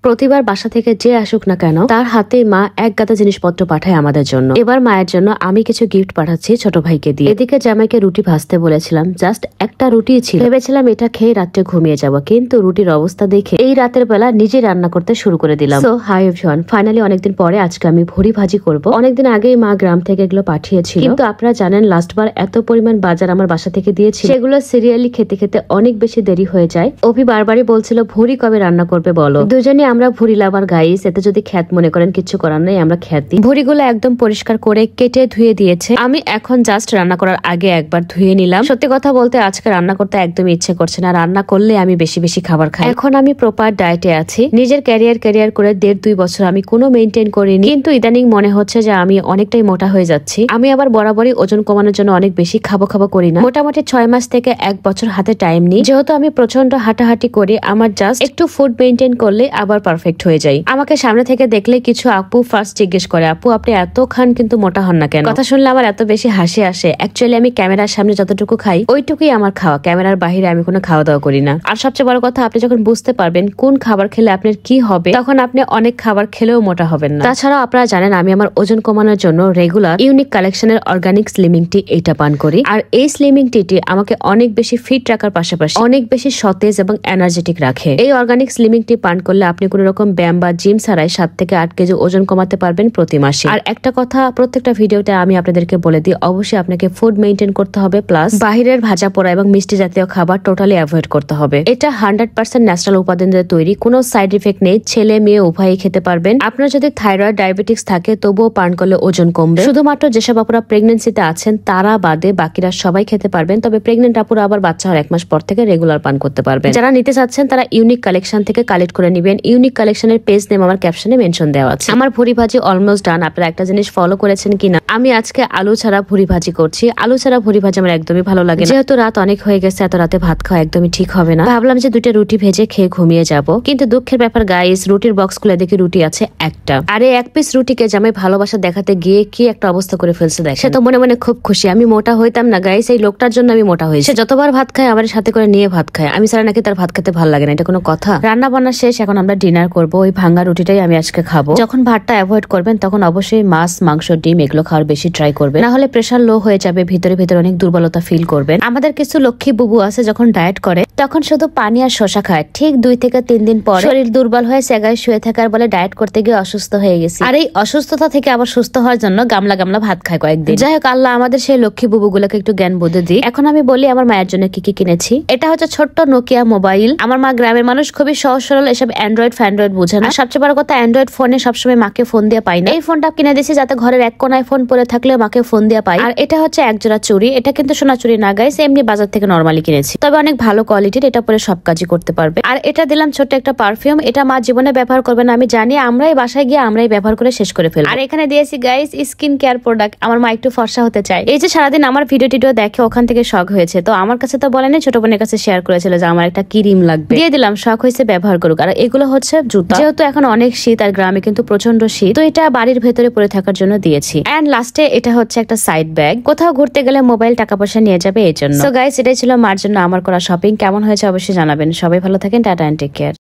প্রতিবার বাসা থেকে যে আসুক না কেন তার হাতে মা এক গাদা জিনিসপত্র পাঠায় আমাদের জন্য। এবার মায়ের জন্য আমি কিছু গিফট পাঠাচ্ছি ছোট ভাইকে দিয়ে। এদিকে জামাইকে রুটি ভাজতে বলেছিলাম, জাস্ট একটা রুটি ছিল। ভেবেছিলাম এটা খেয়ে রাত্রে ঘুমিয়ে যাব, কিন্তু রুটির অবস্থা দেখে এই রাতের বেলা নিজে রান্না করতে শুরু করে দিলাম। সো হাই এভরিওয়ান, ফাইনালি অনেকদিন পরে আজকে আমি ভুড়ি ভাজি করব। অনেকদিন আগেই মা গ্রাম থেকে এগুলো পাঠিয়েছিল, কিন্তু আপনারা জানেন লাস্টবার এত পরিমাণ বাজার আমার বাসা থেকে দিয়েছিল, সেগুলো সিরিয়ালি খেতে খেতে অনেক বেশি দেরি হয়ে যায়। অভি বারবারই বলছিল ভুড়ি কবে রান্না করবে বলো। দুজনে আমরা ভুড়ি লাভার গাইস, এতে যদি খ্যাত মনে করেন কিছু করার নেই, আমরা খ্যাত দিই। ভুড়িগুলো একদম পরিষ্কার করে কেটে ধুয়ে দিয়েছে। আমি এখন জাস্ট রান্না করার আগে একবার ধুয়ে নিলাম। সত্যি কথা বলতে আজকে রান্না করতে একদমই ইচ্ছে করছে না, রান্না করলে আমি বেশি বেশি খাবার খাই। এখন আমি প্রপার ডায়েটে আছি। নিজের ক্যারিয়ার করে 1.5-2 বছর আমি কোনো মেনটেন করিনি, কিন্তু ইদানিং মনে হচ্ছে যে আমি অনেকটাই মোটা হয়ে যাচ্ছি। আমি আবার বরাবরই ওজন কমানোর জন্য অনেক বেশি খাবো করি না। মোটামুটি 6 মাস থেকে 1 বছর হাতে টাইম নিই। যেহেতু আমি প্রচন্ড হাঁটাহাঁটি করি, আমার জাস্ট একটু ফুড মেনটেন করলে আবার পারফেক্ট হয়ে যায়। আমাকে সামনে থেকে দেখলে কিছু আপু ফার্স্ট জিজ্ঞেস করে, আপু আপনি এত খান কিন্তু মোটা হন না কেন? কথা শুনলে আমার এত বেশি হাসি আসে। অ্যাকচুয়ালি আমি ক্যামেরার সামনে যতটুকু খাই ওইটুকুই আমার খাওয়া, ক্যামেরার বাহিরে আমি কোনো খাওয়া দাওয়া করি না। আর সবচেয়ে বড় কথা, আপনি যখন বুঝতে পারবেন কোন খাবার খেলে আপনার কি হবে, তখন আপনি অনেক খাবার খেলেও মোটা হবেন না। তাছাড়াও আপনারা জানেন আমি আমার ওজন কমানোর জন্য রেগুলার ইউনিক কালেকশনের অর্গানিক স্লিমিং টি এটা পান করি। আর এই স্লিমিং টিটি আমাকে অনেক বেশি ফিট রাখার পাশাপাশি অনেক বেশি সতেজ এবং এনার্জেটিক রাখে। এই অর্গানিক স্লিমিং টি পান করলে আপনি কোন রকম ব্যায়াম বা জিম ছাড়াই 7 থেকে 8 কেজি ওজন কমাতে পারবেন প্রতি মাসে। আর একটা কথা প্রত্যেকটা ভিডিওতে আমি আপনাদেরকে বলে দিই, অবশ্যই আপনাকে ফুড মেইনটেইন করতে হবে, প্লাস বাহিরের ভাজা পোড়া এবং মিষ্টি জাতীয় খাবার টোটালি অ্যাভয়েড করতে হবে। এটা 100% ন্যাচারাল উপাদান দিয়ে তৈরি, কোনো সাইড ইফেক্ট নেই, ছেলে মেয়ে উভয়ই খেতে পারবেন। আপনার যদি থাইরয়েড ডায়াবেটিক্স থাকে তবুও পান করলে ওজন কমবে। শুধুমাত্র যেসব আপুরা প্রেগনেন্সিতে আছেন তারা বাদে বাকিরা সবাই খেতে পারবেন, তবে প্রেগনেন্ট আপুরা আবার বাচ্চা হওয়ার 1 মাস পর থেকে রেগুলার পান করতে পারবেন। যারা নিতে চাচ্ছেন তারা ইউনিক কালেকশন থেকে কালেক্ট করে নেবেন। ইউনিক কালেকশনের পেজ নেম আমার ক্যাপশনে মেনশন দেওয়া আছে। আমার ভুড়ি ভাজি অলমোস্ট ডান। আপনারা একটা জিনিস ফলো করেছেন কিনা, আমি আজকে আলু ছাড়া ভুড়ি ভাজি করছি। আলু ছাড়া ভুড়ি ভাজি আমার একদমই ভালো লাগে না, যেহেতু রাত অনেক হয়ে গেছে, এত রাতে ভাত খাওয়া একদমই ঠিক হবে না। ভাবলাম যে 2টা রুটি ভেজে খেয়ে ঘুমিয়ে যাব, কিন্তু দুঃখের ব্যাপার গাইস, রুটির বক্স খুলে দেখি রুটি আছে একটা। আরে 1 পিস রুটিকে জামাই ভালোবাসা দেখাতে গিয়ে কি একটা অবস্থা করে ফেলছে দেখ। সে তো মনে মনে খুব খুশি। আমি মোটা হইতাম না গাইস, এই লোকটার জন্য আমি মোটা হয়েছি। সে যতবার ভাত খায় আমার সাথে করে নিয়ে ভাত খায়, আমি ছাড়া নাকি তার ভাত খেতে ভালো লাগে না, এটা কোনো কথা? রান্না বান্না শেষ, এখন আমরা ডিনার করবো। ওই ভাঙা রুটিটাই আমি আজকে খাবো। যখন ভাতটা অ্যাভয়েড করবেন তখন অবশ্যই মাছ, মাংস, ডিম এগুলো খাওয়ার বেশি ট্রাই করবেন, না হলে প্রেশার লো হয়ে যাবে, ভিতরে ভিতরে অনেক দুর্বলতা ফিল করবেন। আমাদের কিছু লক্ষ্মী বুবু আছে যখন ডায়েট করে তখন শুধু পানি আর শসা খায়, ঠিক 2 থেকে 3 দিন পর শরীর দুর্বল হয়ে সেগায় শুয়ে থাকার বলে ডায়েট করতে গিয়ে অসুস্থ হয়ে গেছে। আর এই অসুস্থতা থেকে আবার সুস্থ হওয়ার জন্য গামলা গামলা ভাত খায় কয়েকদিন। যাই হোক, আল্লাহ আমাদের সেই লক্ষ্মী বুবু গুলোকে একটু জ্ঞান বুদ্ধি দিই। এখন আমি বলি আমার মায়ের জন্য কি কি কিনেছি। এটা হচ্ছে ছোট্ট নোকিয়া মোবাইল। আমার মা গ্রামের মানুষ, খুবই সহজ সরল, এসব অ্যান্ড্রয়েড ফ্যান্ড্রয়েড বুঝে না। সবচেয়ে বড় কথা, অ্যান্ড্রয়েড ফোনে সবসময় মাকে ফোন দিয়ে পাই না। এই ফোনটা কিনে দিয়েছি যাতে ঘরের এক কোনায় ফোন পড়ে থাকলে মাকে ফোন দিয়ে পাই। আর এটা হচ্ছে একজোড়া চুড়ি, এটা কিন্তু সোনা চুড়ি না গাইস, এমনি বাজার থেকে নরমালি কিনেছি, তবে অনেক ভালো কোয়ালিটির। এটা পরে সব কাজই করতে পারবে। আর এটা দিলাম ছোট্ট একটা পারফিউম, এটা মা জীবনে ব্যবহার করবে না আমি জানি, আমরাই বাসায় গিয়ে আমরাই ব্যবহার করে শেষ করে ফেলবো। আর এখানে দিয়েছি গাইস স্কিন কেয়ার প্রোডাক্ট। আমার মা একটু ফর্সা হতে চায়, এই যে সারাদিন আমার ভিডিও টিডিও দেখে ওখান থেকে শখ হয়েছে, তো আমার কাছে তো বলেনি, ছোট বোনের কাছে শেয়ার করেছিল যে আমার একটা ক্রিম লাগবে, দিয়ে দিলাম, শখ হয়েছে ব্যবহার করুক। আর এগুলো হচ্ছে জুতা, যেহেতু এখন অনেক শীত আর গ্রামে কিন্তু প্রচন্ড শীত, তো এটা বাড়ির ভেতরে পরে থাকার জন্য দিয়েছি। এন্ড লাস্টে এটা হচ্ছে একটা সাইড ব্যাগ, কোথাও ঘুরতে গেলে মোবাইল টাকা পয়সা নিয়ে যাবে এই জন্য। সো গাইস, এটাই ছিল মার জন্য আমার করা শপিং। কেমন হয়েছে অবশ্যই জানাবেন। সবাই ভালো থাকেন, টাটা এন্ড টেক কেয়ার।